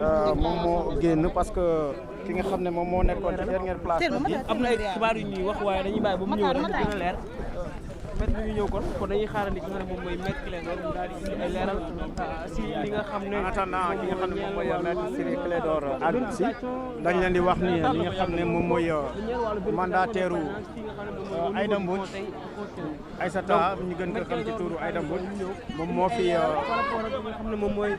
moom moo génn parce que ki nga xam ne moom moo nekkoon ci dernière place bi. am na ay xibaar yu ñuy wax waaye dañuy bàyyi ba mu ñëw rek mu gën a leer. maître bi ñu ñëw kon dañuy xaarandi ki nga xam ne moom mooy maître Clédor mu daal di indi ay leeral si li nga xam ne. en attendant ki nga xam ne moom mooy maître Ciré Clédor àddu si dañ leen di wax ni li nga xam ne moom mooy mandataire Aïda Mbodj Aïssata ñu gën ko xam ci tuuru Aïda Mbodj moom moo fi. par rapport ak li nga xam ne moom mooy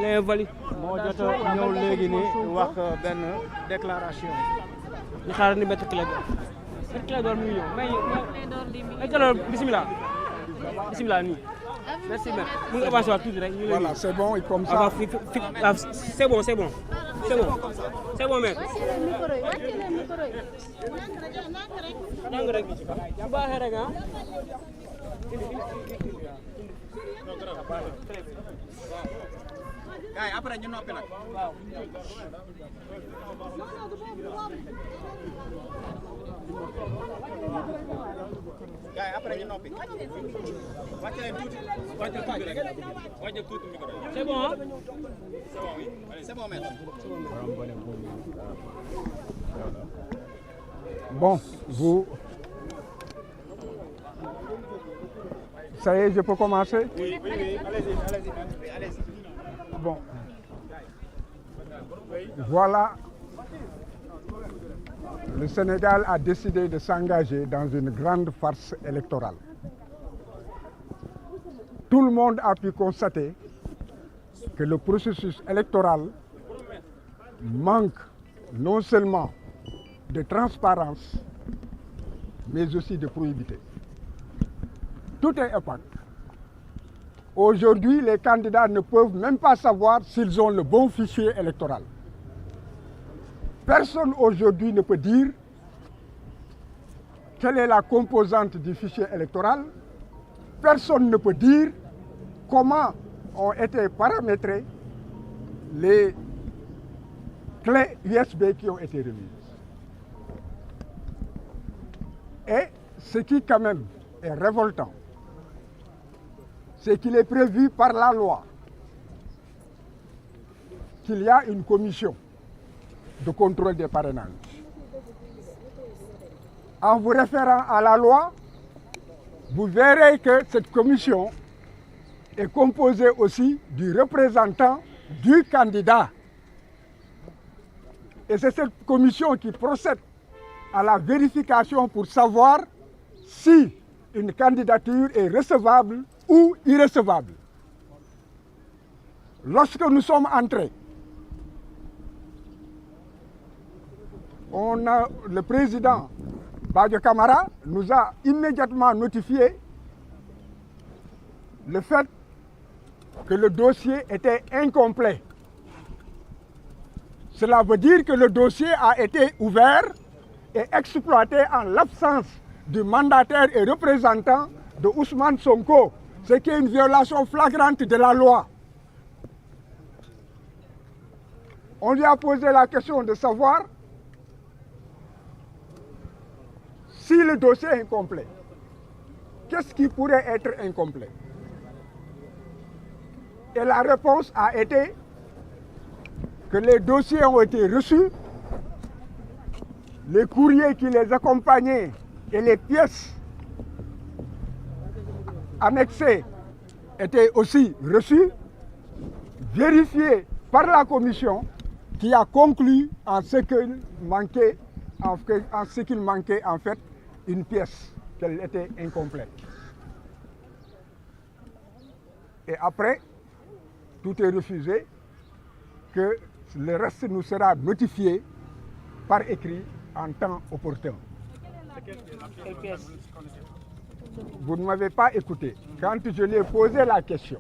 les valides. moo jot a ñëw léegi nii wax benn déclaration. ñu xaarandi maître Clédor. maître Clédor mi ngi ñëw maître Clédor bisimilah nii. merci maître mu ngi avancé waat tuuti rek. Voilà, c'est bon, et comme ça. C'est bon maître. nang rek bu baaxee rek ah. gars yi après ñu noppi nag. waaw. gars yi après ñu noppi. wàcce leen tuuti. wàcce tuuti micro. C'est bon hein? C'est bon maître. Bon, vous... Ça y est, je peux commencer? Oui, allez-y. Bon. Voilà. Le Sénégal a décidé de s'engager dans une grande farce électorale. Tout le monde a pu constater que le processus électoral manque non seulement de transparence, mais aussi de probité. Tout est opaque. Aujourd'hui, les candidats ne peuvent même pas savoir s'ils ont le bon fichier électoral. Personne aujourd'hui ne peut dire quelle est la composante du fichier électoral. Personne ne peut dire comment ont été paramétrées les clés USB qui ont été remises. Et ce qui quand même est révoltant, c'est qu'il est prévu par la loi qu'il y a une commission de contrôle des parrainages. En vous référant à la loi, vous verrez que cette commission est composée aussi du représentant du candidat. Et c'est cette commission qui procède à la vérification pour savoir si une candidature est recevable ou irrecevable. Lorsque nous sommes entrés, le président Badio Camara nous a immédiatement notifié le fait que le dossier était incomplet. Cela veut dire que le dossier a été ouvert et exploité en l'absence du mandataire et représentant de Ousmane Sonko, ce qui est une violation flagrante de la loi. On lui a posé la question de savoir si le dossier est incomplet. Qu'est-ce qui pourrait être incomplet? Et la réponse a été que les dossiers ont été reçus, les courriers qui les accompagnaient et les pièces annexées étaient aussi reçues, vérifiées par la commission qui a conclu en ce qu'il manquait en fait une pièce, qu'elle était incomplète. Et après, tout est refusé, que le reste nous sera notifié par écrit en temps opportun. Vous ne m'avez pas écouté. Quand je lui ai posé la question,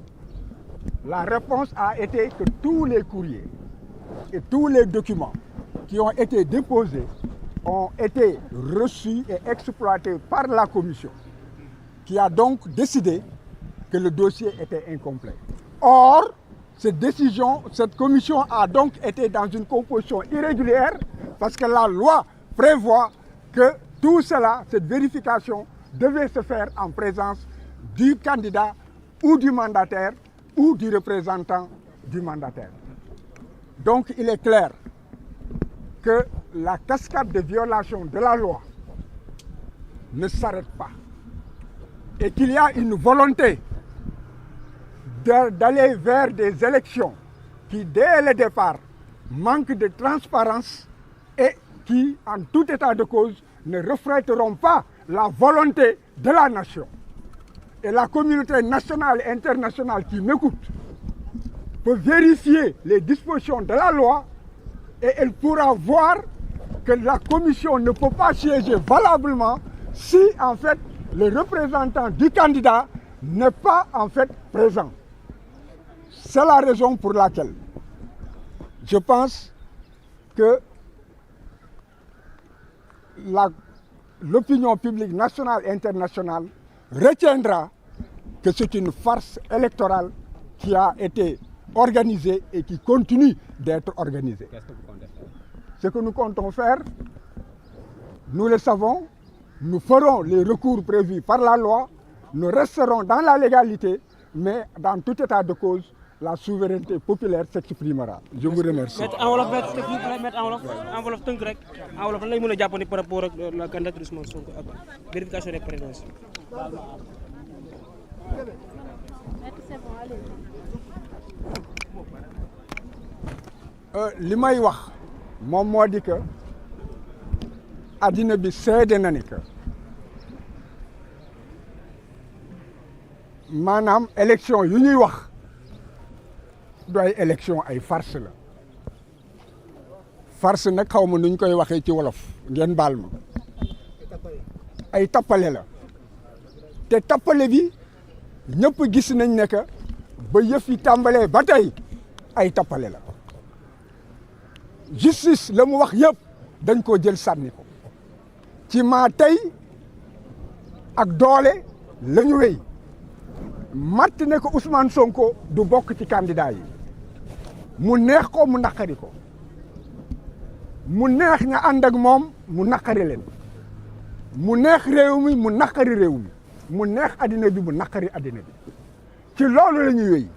la réponse a été que tous les courriers et tous les documents qui ont été déposés ont été reçus et exploités par la commission, qui a donc décidé que le dossier était incomplet. Or, cette commission a donc été dans une composition irrégulière parce que la loi prévoit que tout cela, cette vérification, devait se faire en présence du candidat ou du mandataire ou du représentant du mandataire. Donc il est clair que la cascade de violations de la loi ne s'arrête pas et qu'il y a une volonté d'aller vers des élections qui, dès le départ, manquent de transparence et qui, en tout état de cause, ne reflèteront pas la volonté de la nation. Et la communauté nationale et internationale qui m'écoute peut vérifier les dispositions de la loi et elle pourra voir que la commission ne peut pas siéger valablement si, en fait, le représentant du candidat n'est pas, en fait, présent. C'est la raison pour laquelle je pense que l'opinion publique nationale et internationale retiendra que c'est une farce électorale qui a été organisée et qui continue d'être organisée. Qu'est-ce que vous comptez faire? Ce que nous comptons faire, nous le savons, nous ferons les recours prévus par la loi, nous resterons dans la légalité, mais dans tout état de cause, la souveraineté populaire s'exprimera. Je vous remercie. Mettre enveloppe tënk rek enveloppe lan lay mën a jàpp ni par rapport ak la candidature Ousmane Sonko ak vérification des parrainages. li may wax moom moo di que addina bi seede na ni que maanaam élection yu ñuy wax du ay élection ay farce la farce nag xaw ma nuñ koy waxee ci wolof ngeen baal ma ay tappale la te tappale bi ñëpp gis nañ ne que ba yëf yi tàmbalee ba tey ay tappale la justice la mu wax yëpp dañ koo jël sànni ko ci maa tey ak doole la ñu wéy matt ne ko Ousmane Sonko du bokk ci candidat yi mu neex ko mu naqari ko mu neex ña ànd ak moom mu naqari leen mu neex réew mi mu naqari réew mi mu neex addina bi mu naqari addina bi ci loolu la ñuy wéy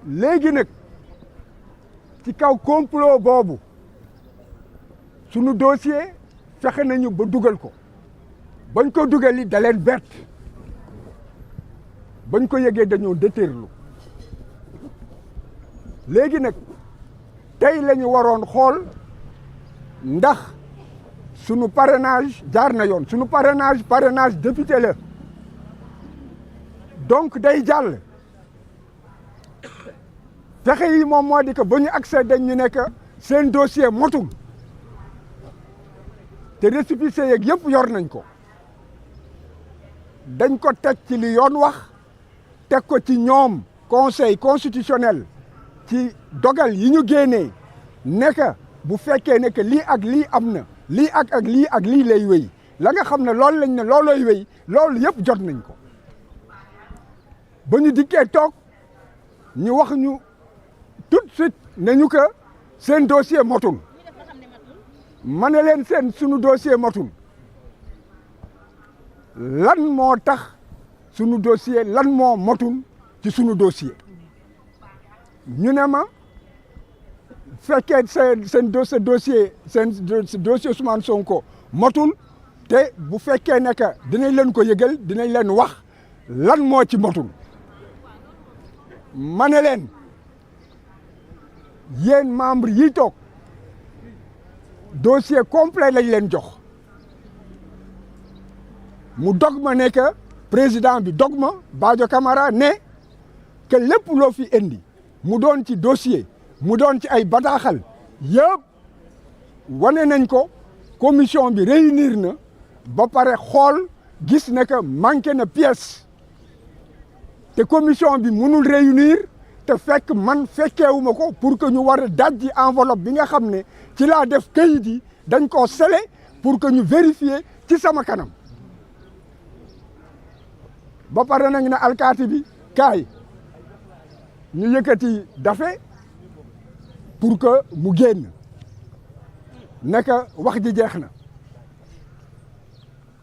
léegi nag ci kaw complot boobu sunu dossier fexe nañu ba dugal ko bañ ko dugal yi da leen bett bañ ko yëgee dañoo déterlu léegi nag tey la ñu waroon xool ndax sunu parrainage jaar na yoon sunu parrainage député la donc day jàll fexe yi moom moo di que ba ñu accès dañ ñu nekk seen dossier motul te récépissé yeeg yëpp yor nañ ko dañ ko teg ci li yoon wax teg ko ci ñoom conseil constitutionnel ci dogal yi ñu génnee nekk bu fekkee ne que lii ak lii am na lii ak lii ak lii lay wéy la nga xam ne loolu lañ ne loolooy wéy loolu yëpp jot nañ ko ba ñu dikkee toog ñu wax ñu tout de suite ne ñu que seen dossier motul ma ne leen sunu dossier motul lan moo tax sunu dossier lan moo motul ci sunu dossier ñu ne ma fekkee seen dossier Ousmane Sonko motul te bu fekkee ne que dinañ leen ko yëgal dinañ leen wax lan moo ci motul ma ne leen yéen membre yi toog dossier complet lañ leen jox mu dog ma ne que président bi dog ma Badio Camara ne que lépp loo fi indi mu doon ci dossier mu doon ci ay bataaxal yëpp wane nañ ko commission bi réunir na ba pare xool gis ne que manqué na pièce te commission bi mënul réunir te fekk man fekkeewuma ko pour que ñu war a dajji enveloppe bi nga xam ne ci laa def kayit yi dañ koo scellé pour que ñu vérifier ci sama kanam ba pare nañ ne alkaati bi kaay ñu yëkkati dafe pour que mu génn nekk wax ji jeex na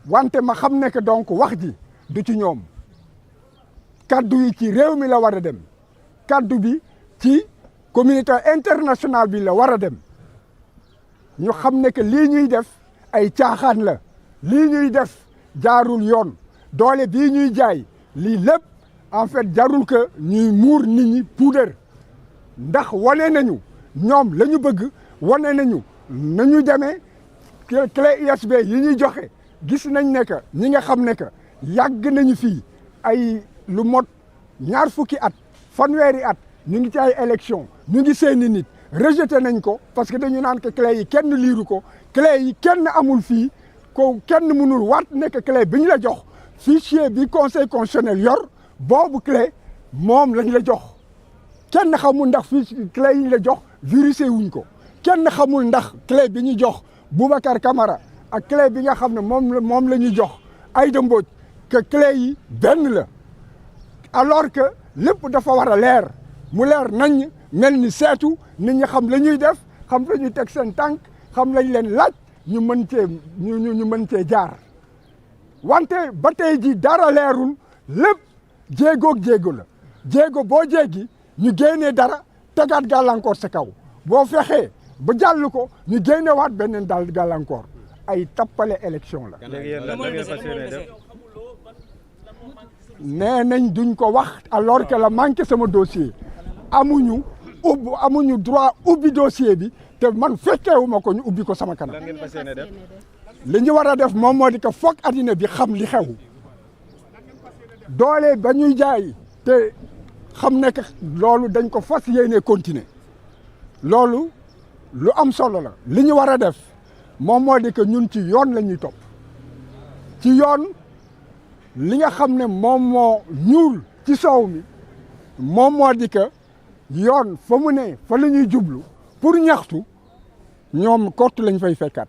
wante ma xam ne que donc wax ji du ci ñoom kaddu yi ci réew mi la war a dem kaddu bi ci communauté internationale bi la war a dem ñu xam ne que lii ñuy def ay caaxaan la lii ñuy def jaarul yoon doole bii ñuy jaay lii lépp en fait jarul que ñuy muur nit ñi puudar ndax wane nañu ñoom la ñu bëgg wane nañu nañu demee clé USB yi ñuy joxe gis nañ ne que ñi nga xam ne que yàgg nañu fii ay lu mot ñaar fukki at fanweeri at ñu ngi ci ay élection ñu ngi seeni nit rejeté nañ ko parce que dañu naan que clé yi kenn liiru ko clé yi kenn amul fii ko kenn mënul waat nekk clé bi ñu la jox fichier bi conseil constitutionnel yor boobu clé moom lañ la jox kenn xamul ndax fii clé yi ñu la jox virusé wuñ ko kenn xamul ndax clé bi ñu jox Boubacar Camara ak clé bi nga xam ne moom la ñu jox Aïda Mbodj que clé yi benn la alors que lépp dafa war a leer mu leer nañ mel ni seetu nit ñi xam la ñuy def xam la ñuy teg seen tànk xam lañ leen laaj ñu mën cee jaar wante ba tey ji dara leerul lépp jéegoog jéego la jéego boo jéegi ñu génnee dara tegaat gàllankoor sa kaw boo fexee ba jàll ko ñu génnewaat beneen daal gàllankoor ay tappale élection la. léegi yéen lan ngeen fas yéene def. nee nañ duñ ko wax alors que la manqué sama dossier amuñu droit ubbi dossier bi te man fekkewuma ko ñu ubbi ko sama kanam. lan ngeen fas yéene def. li ñu war a def moom moo di que foog addina bi xam li xew doole ba ñuy jaay te xam ne que loolu dañ ko fas yéene continuer loolu lu am solo la li ñu war a def moom moo di que ñun ci yoon la ñuy topp ci yoon li nga xam ne moom moo ñuul ci soow mi moom moo di que yoon fa mu ne fa la ñuy jublu pour ñaxtu ñoom kott lañ fay fekkaat